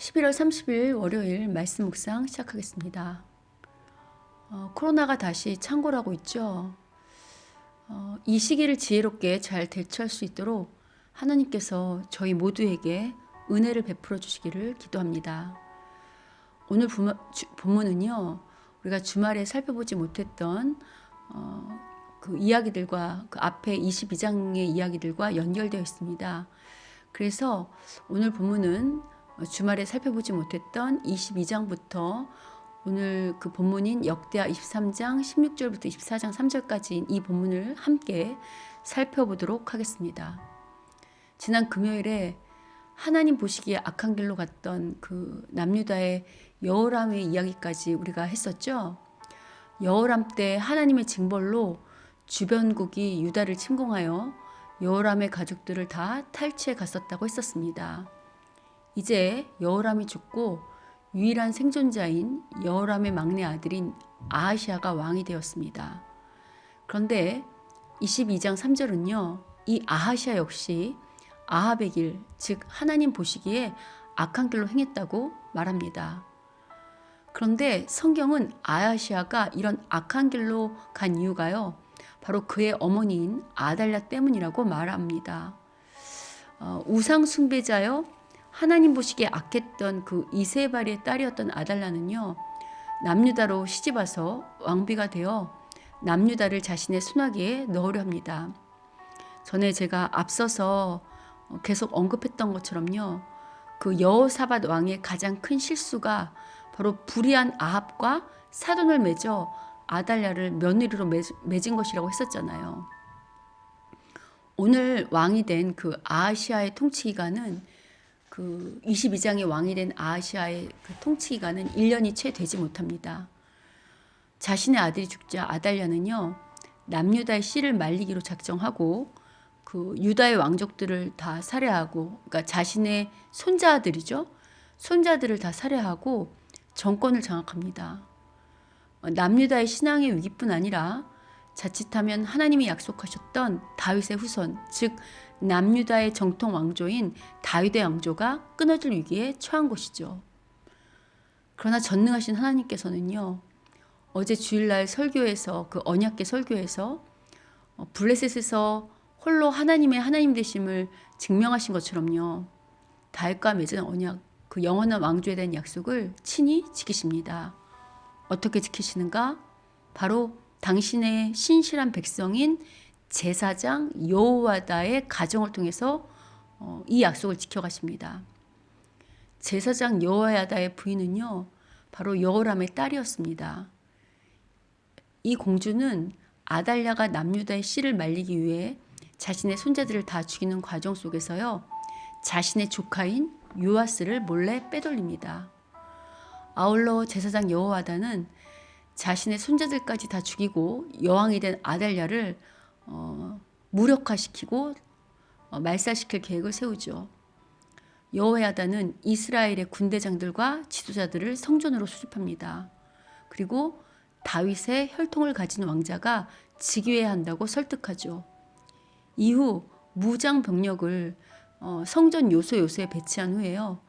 11월 30일 월요일 말씀 묵상 시작하겠습니다. 코로나가 다시 창궐하고 있죠. 이 시기를 지혜롭게 잘 대처할 수 있도록 하나님께서 저희 모두에게 은혜를 베풀어 주시기를 기도합니다. 오늘 본문은요, 우리가 주말에 살펴보지 못했던 그 이야기들과 그 앞에 22장의 이야기들과 연결되어 있습니다. 그래서 오늘 본문은 주말에 살펴보지 못했던 22장부터 오늘 그 본문인 역대하 23장 16절부터 24장 3절까지인 이 본문을 함께 살펴보도록 하겠습니다. 지난 금요일에 하나님 보시기에 악한 길로 갔던 그 남유다의 여호람의 이야기까지 우리가 했었죠. 여호람 때 하나님의 징벌로 주변국이 유다를 침공하여 여호람의 가족들을 다 탈취해 갔었다고 했었습니다. 이제 여호람이 죽고 유일한 생존자인 여호람의 막내 아들인 아하시아가 왕이 되었습니다. 그런데 22장 3절은요. 이 아하시아 역시 아합의 길, 즉 하나님 보시기에 악한 길로 행했다고 말합니다. 그런데 성경은 아하시아가 이런 악한 길로 간 이유가요. 바로 그의 어머니인 아달랴 때문이라고 말합니다. 우상 숭배자여 하나님 보시기에 악했던 그 이세발의 딸이었던 아달랴는요. 남유다로 시집와서 왕비가 되어 남유다를 자신의 순하기에 넣으려 합니다. 전에 제가 앞서서 계속 언급했던 것처럼요. 그 여호사밧 왕의 가장 큰 실수가 바로 불의한 아합과 사돈을 맺어 아달랴를 며느리로 맺은 것이라고 했었잖아요. 오늘 왕이 된 그 아하시아의 통치 기간은 그 22장의 왕이 된 아하시아의 그 통치 기간은 1년이 채 되지 못합니다. 자신의 아들이 죽자 아달랴는요. 남유다의 씨를 말리기로 작정하고 그 유다의 왕족들을 다 살해하고, 그러니까 자신의 손자들이죠. 손자들을 다 살해하고 정권을 장악합니다. 남유다의 신앙의 위기뿐 아니라 자칫하면 하나님이 약속하셨던 다윗의 후손, 즉 남유다의 정통 왕조인 다윗의 왕조가 끊어질 위기에 처한 것이죠. 그러나 전능하신 하나님께서는요. 어제 주일날 설교에서 그 언약궤 설교에서 블레셋에서 홀로 하나님의 하나님 되심을 증명하신 것처럼요. 다윗과 맺은 언약, 그 영원한 왕조에 대한 약속을 친히 지키십니다. 어떻게 지키시는가? 바로 당신의 신실한 백성인 제사장 여호야다의 가정을 통해서 이 약속을 지켜가십니다. 제사장 여호야다의 부인은요. 바로 여호람의 딸이었습니다. 이 공주는 아달랴가 남유다의 씨를 말리기 위해 자신의 손자들을 다 죽이는 과정 속에서요. 자신의 조카인 요아스를 몰래 빼돌립니다. 아울러 제사장 여호야다는 자신의 손자들까지 다 죽이고 여왕이 된 아달랴를 무력화시키고 말살시킬 계획을 세우죠. 여호야다는 이스라엘의 군대장들과 지도자들을 성전으로 수집합니다. 그리고 다윗의 혈통을 가진 왕자가 즉위해야 한다고 설득하죠. 이후 무장 병력을 성전 요소에 배치한 후에요.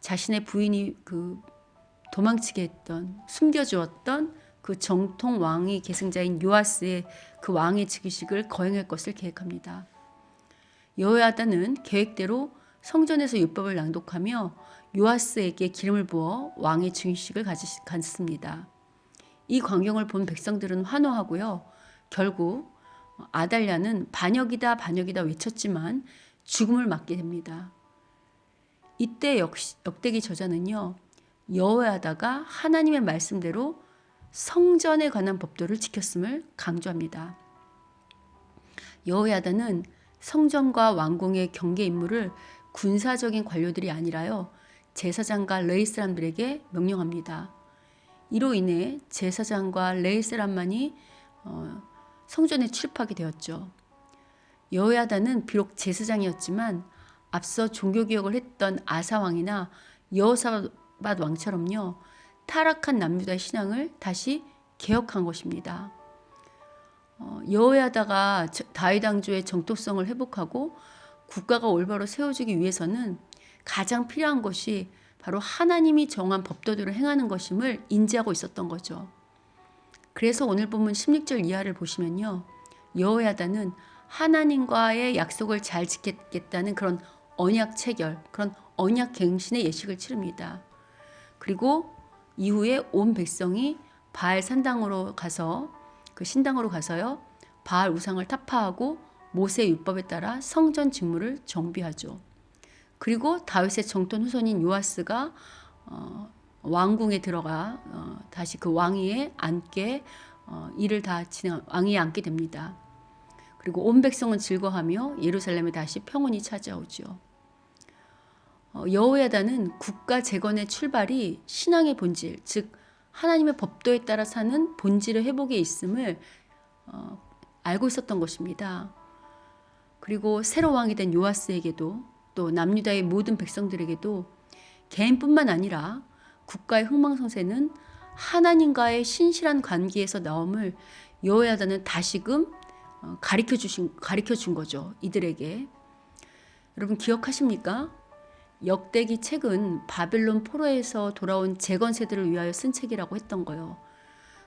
자신의 부인이 그 도망치게 했던, 숨겨주었던 그 정통 왕위 계승자인 요아스의 그 왕의 즉위식을 거행할 것을 계획합니다. 여호야다는 계획대로 성전에서 율법을 낭독하며 요아스에게 기름을 부어 왕의 즉위식을 갖습니다. 이 광경을 본 백성들은 환호하고요. 결국 아달랴는 반역이다 외쳤지만 죽음을 맞게 됩니다. 이때 역대기 저자는요. 여호야다가 하나님의 말씀대로 성전에 관한 법도를 지켰음을 강조합니다. 여호야다는 성전과 왕궁의 경계 임무를 군사적인 관료들이 아니라요. 제사장과 레위 사람들에게 명령합니다. 이로 인해 제사장과 레위 사람만이 성전에 출입하게 되었죠. 여호야다는 비록 제사장이었지만 앞서 종교개혁을 했던 아사왕이나 여호사밧 왕처럼요. 타락한 남유다의 신앙을 다시 개혁한 것입니다. 여호야다가 다윗 왕조의 정통성을 회복하고 국가가 올바로 세워지기 위해서는 가장 필요한 것이 바로 하나님이 정한 법도대로 행하는 것임을 인지하고 있었던 거죠. 그래서 오늘 본문 16절 이하를 보시면요. 여호야다는 하나님과의 약속을 잘 지키겠다는 그런 언약 체결, 그런 언약 갱신의 예식을 치릅니다. 그리고 이후에 온 백성이 바알 산당으로 가서 그 신당으로 가서요. 바알 우상을 타파하고 모세의 율법에 따라 성전 직무를 정비하죠. 그리고 다윗의 정통 후손인 요아스가 왕궁에 들어가 다시 그 왕위에 앉게 일을 다 진행 왕위에 앉게 됩니다. 그리고 온 백성은 즐거워하며 예루살렘에 다시 평온이 찾아오죠. 여호야다는 국가 재건의 출발이 신앙의 본질, 즉 하나님의 법도에 따라 사는 본질의 회복에 있음을 알고 있었던 것입니다. 그리고 새로 왕이 된 요아스에게도 또 남유다의 모든 백성들에게도 개인뿐만 아니라 국가의 흥망성쇠는 하나님과의 신실한 관계에서 나옴을 여호야다는 다시금 가르쳐 준 거죠. 이들에게. 여러분 기억하십니까? 역대기 책은 바벨론 포로에서 돌아온 재건세들을 위하여 쓴 책이라고 했던 거예요.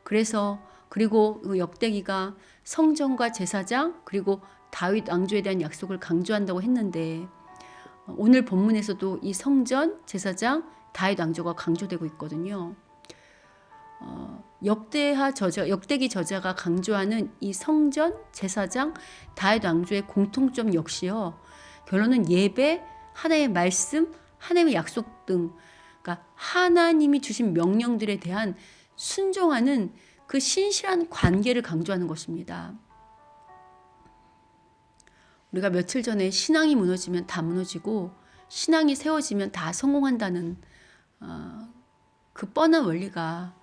그리고 그 역대기가 성전과 제사장 그리고 다윗 왕조에 대한 약속을 강조한다고 했는데 오늘 본문에서도 이 성전, 제사장, 다윗 왕조가 강조되고 있거든요. 역대기 저자가 강조하는 이 성전, 제사장, 다윗 왕조의 공통점 역시요. 결론은 예배, 하나님의 말씀, 하나님의 약속 등 그러니까 하나님이 주신 명령들에 대한 순종하는 그 신실한 관계를 강조하는 것입니다. 우리가 며칠 전에 신앙이 무너지면 다 무너지고 신앙이 세워지면 다 성공한다는 그 뻔한 원리가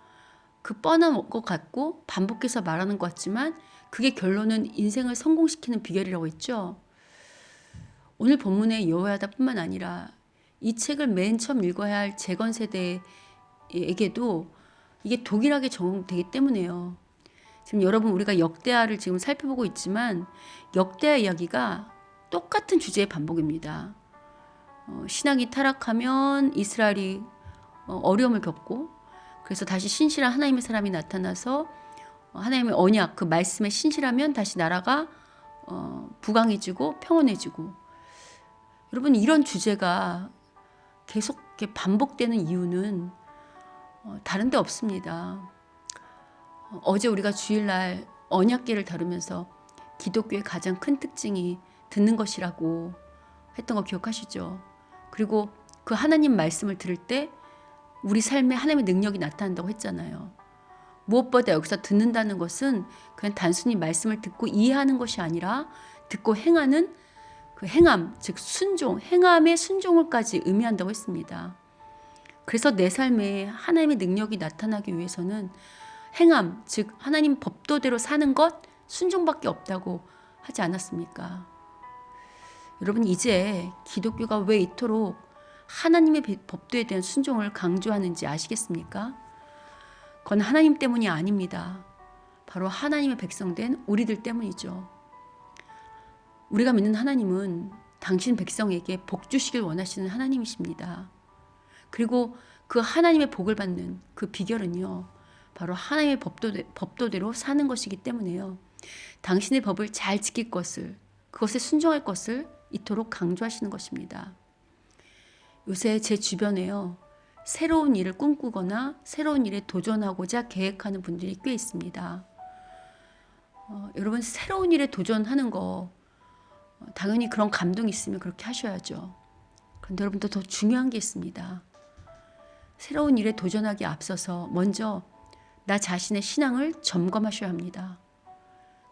그 뻔한 것 같고 반복해서 말하는 것 같지만 그게 결론은 인생을 성공시키는 비결이라고 했죠. 오늘 본문의 여호야다뿐만 아니라 이 책을 맨 처음 읽어야 할 재건 세대에게도 이게 동일하게 적용되기 때문에요. 지금 여러분 우리가 역대하를 지금 살펴보고 있지만 역대하 이야기가 똑같은 주제의 반복입니다. 신앙이 타락하면 이스라엘이 어려움을 겪고 그래서 다시 신실한 하나님의 사람이 나타나서 하나님의 언약 그 말씀에 신실하면 다시 나라가 부강해지고 평온해지고 여러분 이런 주제가 계속 이렇게 반복되는 이유는 다른 데 없습니다. 어제 우리가 주일날 언약궤를 다루면서 기독교의 가장 큰 특징이 듣는 것이라고 했던 거 기억하시죠? 그리고 그 하나님 말씀을 들을 때 우리 삶에 하나님의 능력이 나타난다고 했잖아요. 무엇보다 여기서 듣는다는 것은 그냥 단순히 말씀을 듣고 이해하는 것이 아니라 듣고 행하는 그 행함, 즉 순종, 행함의 순종을까지 의미한다고 했습니다. 그래서 내 삶에 하나님의 능력이 나타나기 위해서는 행함, 즉 하나님 법도대로 사는 것, 순종밖에 없다고 하지 않았습니까? 여러분 이제 기독교가 왜 이토록 하나님의 법도에 대한 순종을 강조하는지 아시겠습니까? 그건 하나님 때문이 아닙니다. 바로 하나님의 백성된 우리들 때문이죠. 우리가 믿는 하나님은 당신 백성에게 복 주시길 원하시는 하나님이십니다. 그리고 그 하나님의 복을 받는 그 비결은요. 바로 하나님의 법도대로 사는 것이기 때문에요. 당신의 법을 잘 지킬 것을, 그것에 순종할 것을 이토록 강조하시는 것입니다. 요새 제 주변에요. 새로운 일을 꿈꾸거나 새로운 일에 도전하고자 계획하는 분들이 꽤 있습니다. 여러분 새로운 일에 도전하는 거 당연히 그런 감동이 있으면 그렇게 하셔야죠. 그런데 여러분도 더 중요한 게 있습니다. 새로운 일에 도전하기에 앞서서 먼저 나 자신의 신앙을 점검하셔야 합니다.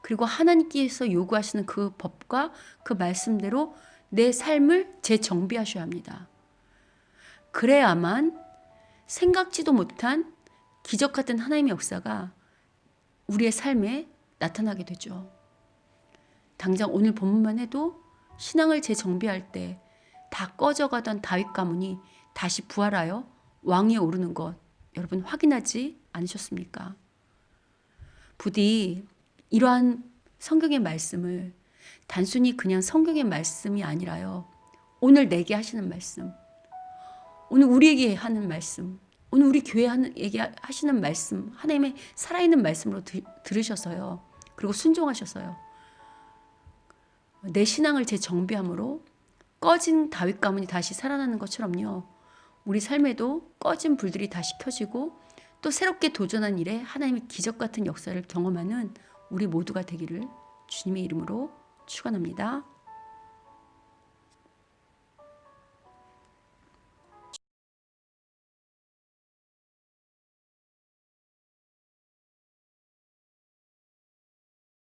그리고 하나님께서 요구하시는 그 법과 그 말씀대로 내 삶을 재정비하셔야 합니다. 그래야만 생각지도 못한 기적 같은 하나님의 역사가 우리의 삶에 나타나게 되죠. 당장 오늘 본문만 해도 신앙을 재정비할 때 다 꺼져가던 다윗 가문이 다시 부활하여 왕위에 오르는 것 여러분 확인하지 않으셨습니까? 부디 이러한 성경의 말씀을 단순히 그냥 성경의 말씀이 아니라요. 오늘 내게 하시는 말씀, 오늘 우리에게 하는 말씀, 오늘 우리 교회에게 하시는 말씀, 하나님의 살아있는 말씀으로 들으셔서요. 그리고 순종하셔서요. 내 신앙을 재정비함으로 꺼진 다윗 가문이 다시 살아나는 것처럼요. 우리 삶에도 꺼진 불들이 다시 켜지고 또 새롭게 도전한 일에 하나님의 기적 같은 역사를 경험하는 우리 모두가 되기를 주님의 이름으로 축원합니다.